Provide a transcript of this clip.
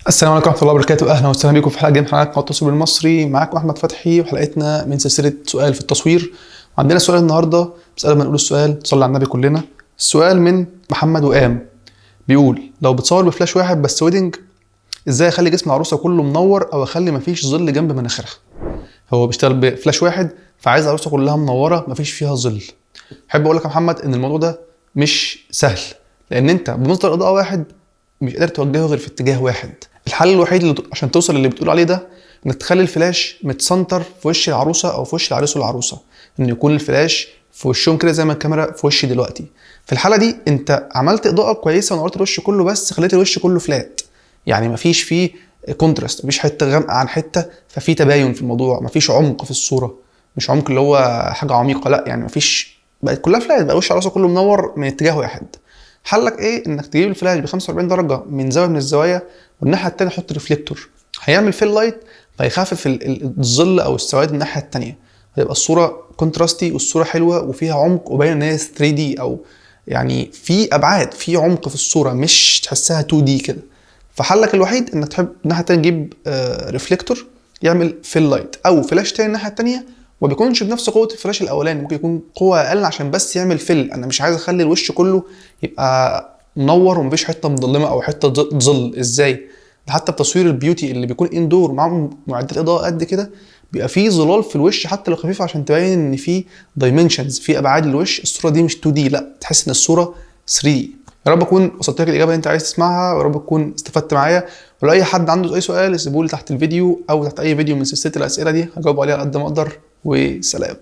السلام عليكم ورحمة الله وبركاته. أهلا وسهلا بكم في حلقة جديدة من حلقات قناة التصوير المصري. معاكم أحمد فتحي وحلقتنا من سلسلة سؤال في التصوير. وعندنا سؤال النهاردة، بس قبل ما نقول السؤال صلى على النبي كلنا. السؤال من محمد وقام، بيقول: لو بتصور بفلاش واحد بس ويدنج، ازاي اخلي جسم العروسة كله منور او اخلي مفيش ظل جنب مناخيرها؟ هو بيشتغل بفلاش واحد فعايز العروسة كلها منورة مفيش فيها ظل. احب اقول لك يا محمد ان الموضوع ده مش سهل، لان انت بمصدر اضاءة واحد مش قادر توجهه غير في اتجاه واحد. الحل الوحيد عشان توصل للي بتقول عليه ده انك تخلي الفلاش متسنتر في وش العروسه او في وش العريس والعروسه، ان يكون الفلاش في وشهم كده زي ما الكاميرا في وشي دلوقتي. في الحاله دي انت عملت اضاءه كويسه ونورت الوش كله، بس خليت الوش كله فلات، يعني مفيش فيه كونتراست، مفيش حته غامقه عن حته، ففي تباين في الموضوع، مفيش عمق في الصوره. مش عمق اللي هو حاجه عميقه، لا يعني مفيش، بقت كلها فلات، بقى وش العروسه كله منور من اتجاه واحد. حلك ايه؟ انك تجيب الفلاش ب 45 درجه من زاويه من الزوايا، والناحيه التانيه تحط ريفليكتور هيعمل فيل لايت، فيخفف الظل او السواد من الناحيه التانيه، هتبقى الصوره كونتراستي والصوره حلوه وفيها عمق وباين ان هي 3 دي، او يعني في ابعاد، في عمق في الصوره، مش تحسها 2 دي كده. فحلك الوحيد انك تحب الناحيه التانيه تجيب ريفليكتور يعمل فيل لايت، او فلاش تاني الناحيه التانيه وما بيكونش بنفس قوه الفلاش الاولاني، ممكن يكون قوه اقل عشان بس يعمل فيل. انا مش عايز اخلي الوش كله يبقى منور ومفيش حته مظلمه او حته ظل. ازاي؟ ده حتى بتصوير البيوتي اللي بيكون اندور معاهم معدات اضاءه قد كده بيبقى فيه ظلال في الوش حتى لو خفيف، عشان تبين ان في دايمنشنز، في ابعاد الوش، الصوره دي مش 2 دي، لا تحس ان الصوره 3 دي. يا رب اكون وصلت لك الاجابه اللي انت عايز تسمعها، ويا رب تكون استفدت معايا. ولو اي حد عنده اي سؤال سيبوه لي تحت الفيديو او تحت اي فيديو من سلسله الاسئله دي، هجاوب عليها على قد ما اقدر. وسلام.